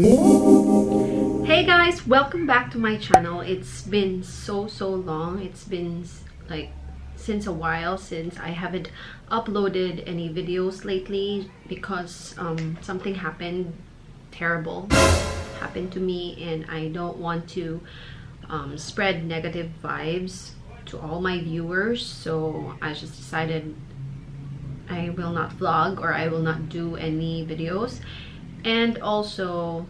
Hey guys, welcome back to my channel. It's been so long. It's been like since a while since I haven't uploaded any videos lately because something terrible happened to me, and I don't want to spread negative vibes to all my viewers. So I just decided I will not vlog, or I will not do any videos. And also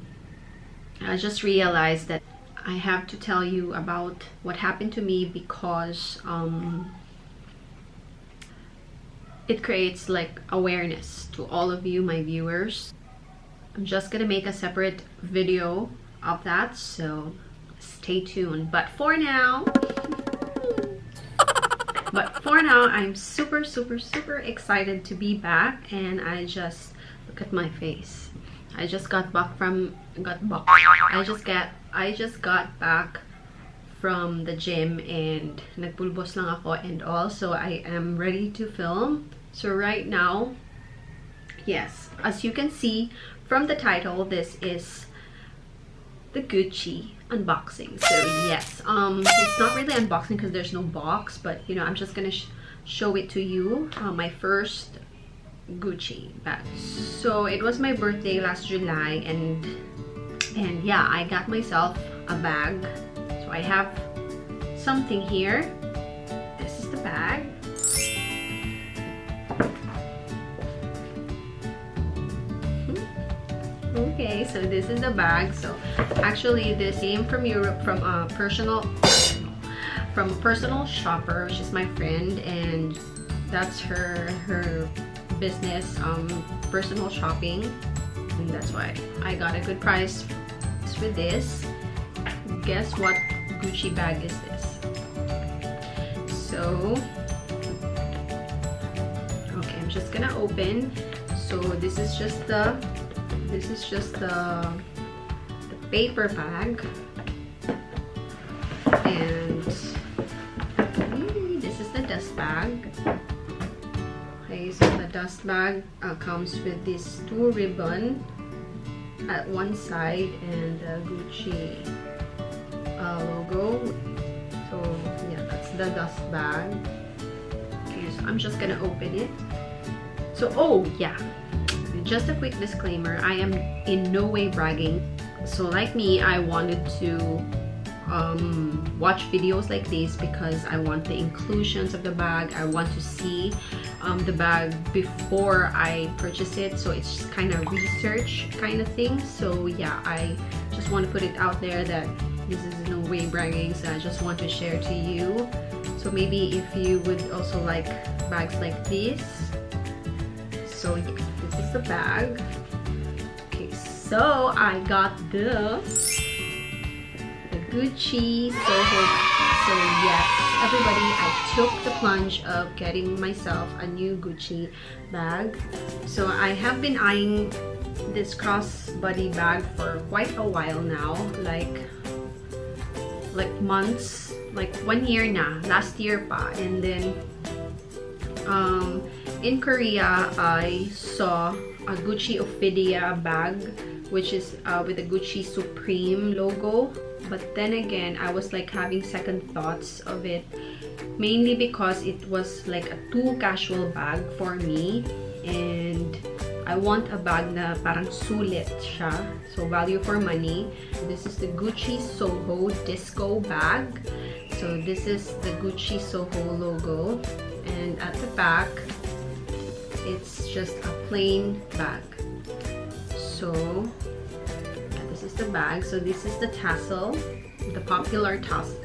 I just realized that I have to tell you about what happened to me because it creates like awareness to all of you, my viewers. I'm just gonna make a separate video of that, so stay tuned. But for now, I'm super excited to be back. And I just look at my face. I just got back from I just got back from the gym, and nagpulbos lang ako and all, so I am ready to film. So right now, yes, as you can see from the title, this is the Gucci unboxing. So yes, it's not really unboxing because there's no box, but you know, I'm just gonna show it to you. My first Gucci bag. So it was my birthday last July, and yeah, I got myself a bag. So I have something here. This is the bag. Okay, so this is the bag. So actually this came from Europe, from a personal shopper. She's my friend, and that's her business, personal shopping, and that's why I got a good price with this. Guess what Gucci bag is this? So okay, I'm just gonna open. So this is just the paper bag, and this is the dust bag. Okay, so the dust bag comes with these two ribbons at one side and the Gucci logo. So yeah, that's the dust bag. Okay, so I'm just gonna open it. So oh yeah, just a quick disclaimer, I am in no way bragging. So like me, I wanted to watch videos like this because I want the inclusions of the bag. I want to see the bag before I purchase it, so it's just kind of research kind of thing. So yeah, I just want to put it out there that this is no way bragging, so I just want to share to you. So maybe if you would also like bags like this. So yeah, this is the bag. Okay, so I got the Gucci Soho. So yes, everybody, I took the plunge of getting myself a new Gucci bag. So I have been eyeing this crossbody bag for quite a while now, like months, like 1 year na, last year pa. And then in Korea, I saw a Gucci Ophidia bag, which is with the Gucci Supreme logo. But then again, I was like having second thoughts of it, mainly because it was like a too casual bag for me, and I want a bag na parang sulit siya, so value for money. This is the Gucci Soho Disco bag. So this is the Gucci Soho logo, and at the back it's just a plain bag. So this is the bag. So this is the tassel, the popular tassel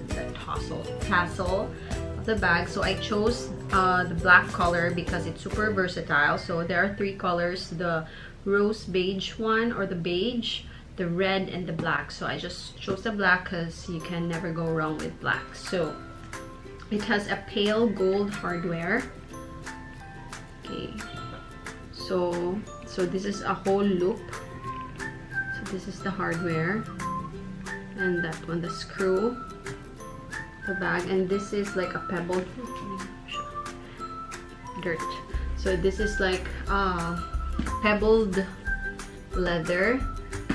of the bag. So I chose the black color because it's super versatile. So there are three colors: the rose beige one, or the beige, the red, and the black. So I just chose the black because you can never go wrong with black. So it has a pale gold hardware. Okay, so this is a whole loop. So this is the hardware, and that one, the screw, the bag, and this is like a pebble dirt. So this is like pebbled leather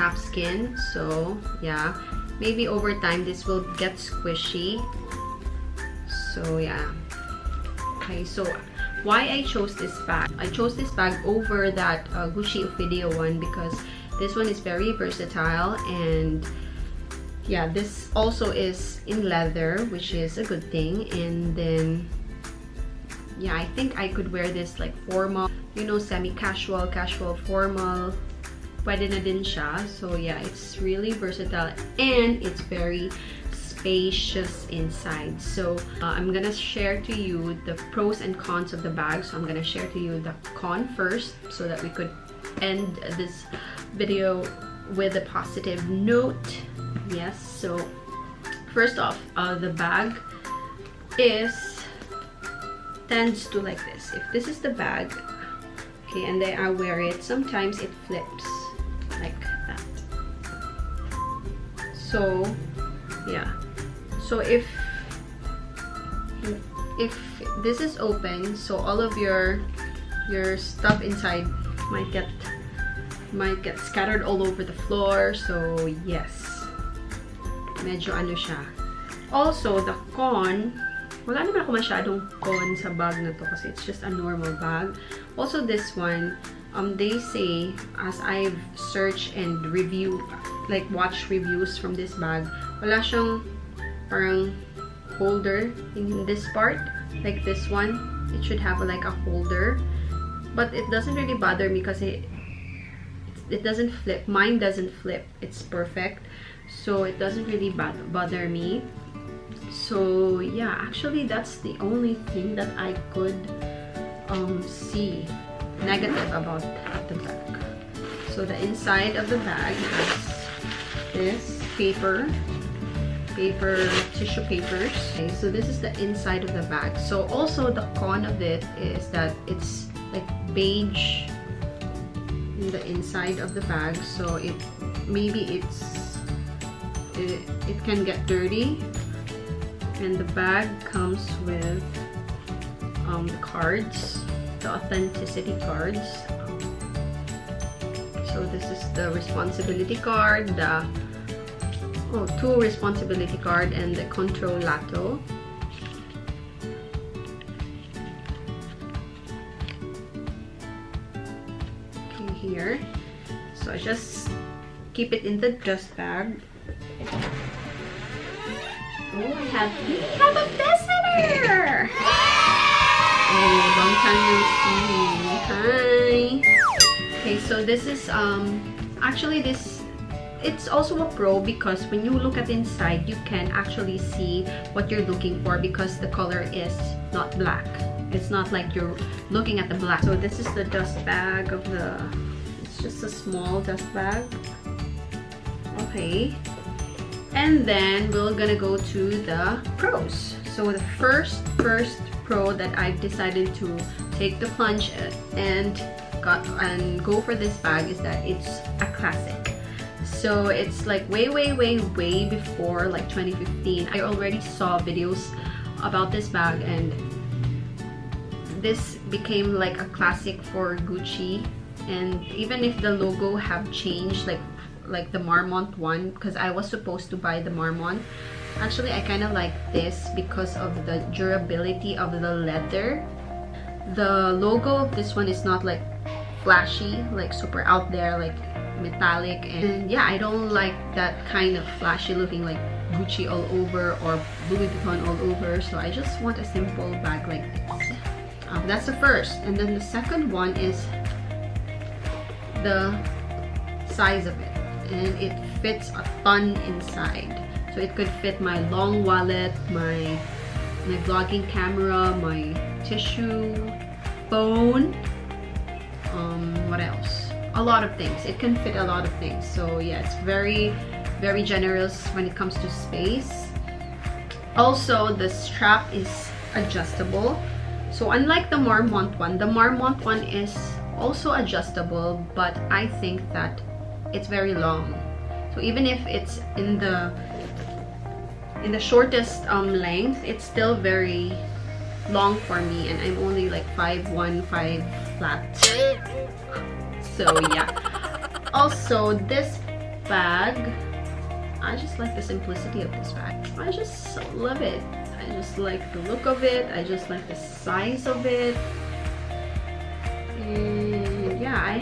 half skin, so yeah, maybe over time this will get squishy. So yeah. Okay, so why I chose this bag? I chose this bag over that Gucci Ophidia one because this one is very versatile, and yeah, this also is in leather, which is a good thing. And then yeah, I think I could wear this like formal, you know, semi-casual, casual, formal. Pwede na din siya. So yeah, it's really versatile and it's very spacious inside. So I'm gonna share to you the pros and cons of the bag. So I'm gonna share to you the con first so that we could end this video with a positive note. Yes, so first off, the bag tends to like this. If this is the bag, okay, and then I wear it, sometimes it flips like that. So yeah, so if this is open, so all of your stuff inside might get scattered all over the floor. So yes, medyo ano siya. Also, the con, wala naman ako masyadong con sa bag na to kasi it's just a normal bag. Also, this one, they say, as I've searched and watched reviews from this bag, wala siyang parang holder in this part, like this one. It should have like a holder, but it doesn't really bother me because it doesn't flip. Mine doesn't flip. It's perfect, so it doesn't really bother me. So yeah, actually that's the only thing that I could see negative about the bag. So the inside of the bag has this tissue papers. Okay, so this is the inside of the bag. So also the con of it is that it's like beige in the inside of the bag, so it can get dirty. And the bag comes with the cards, the authenticity cards. So this is the responsibility card, the two responsibility card, and the controlato. Okay, here. So I just keep it in the dust bag. Oh, we have a visitor! Oh, long time no see. Hi! Okay, so this is, actually it's also a pro because when you look at the inside, you can actually see what you're looking for because the color is not black. It's not like you're looking at the black. So this is the dust bag of it's just a small dust bag. Okay. And then we're gonna go to the pros. So the first pro that I've decided to take the plunge and go for this bag is that it's a classic. So it's like way before like 2015. I already saw videos about this bag, and this became like a classic for Gucci. And even if the logo have changed, like the Marmont one, because I was supposed to buy the Marmont. Actually, I kind of like this because of the durability of the leather. The logo of this one is not like flashy, like super out there, like metallic, and yeah, I don't like that kind of flashy looking like Gucci all over or Louis Vuitton all over. So I just want a simple bag like this. That's the first. And then the second one is the size of it. And it fits a ton inside. So it could fit my long wallet, my vlogging camera, my tissue, phone, what else? A lot of things. It can fit a lot of things. So yeah, it's very generous when it comes to space. Also, the strap is adjustable. So unlike the Marmont one is also adjustable, but I think that it's very long. So even if it's in the shortest length, it's still very long for me, and I'm only like 5'1", 5 flat. So yeah. Also, this bag, I just like the simplicity of this bag. I just love it. I just like the look of it. I just like the size of it. And yeah, I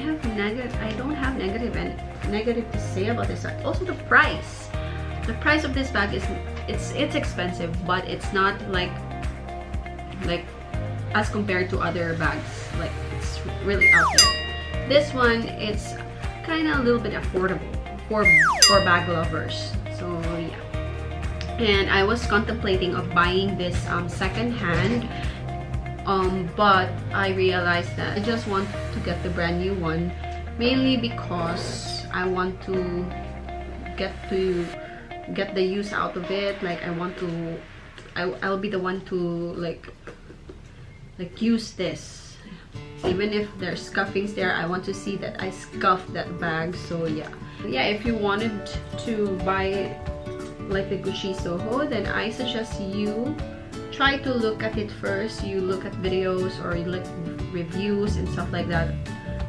don't have negative to say about this bag. Also the price. The price of this bag is it's expensive, but it's not like as compared to other bags. Like it's really out there. This one, it's kind of a little bit affordable for bag lovers. So yeah. And I was contemplating of buying this second hand, but I realized that I just want to get the brand new one, mainly because I want to get the use out of it. Like I'll be the one to like use this. Even if there's scuffings there, I want to see that I scuffed that bag. So yeah, if you wanted to buy like the Gucci Soho, then I suggest you try to look at it first. You look at videos or you look reviews and stuff like that.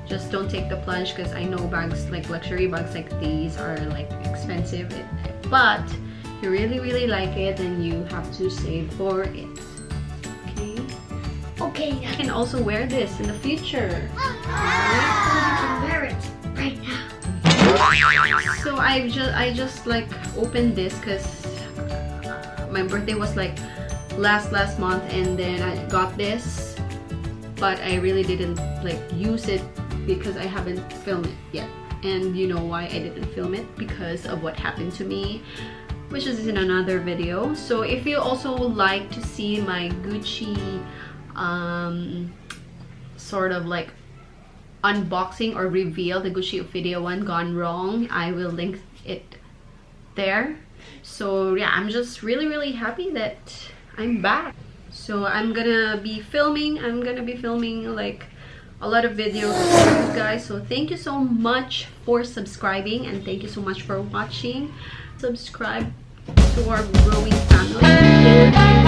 Just don't take the plunge, because I know bags like luxury bags like these are like expensive, but if you really like it, then you have to save for it. Okay, I can also wear this in the future. I can wear it right now. So I just like opened this because my birthday was like last month, and then I got this, but I really didn't like use it because I haven't filmed it yet. And you know why I didn't film it? Because of what happened to me, which is in another video. So if you also would like to see my Gucci sort of like unboxing or reveal, the Gucci Ophidia one gone wrong, I will link it there. So yeah, I'm just really happy that I'm back. So I'm gonna be filming like a lot of videos for you guys. So thank you so much for subscribing, and thank you so much for watching. Subscribe to our growing family.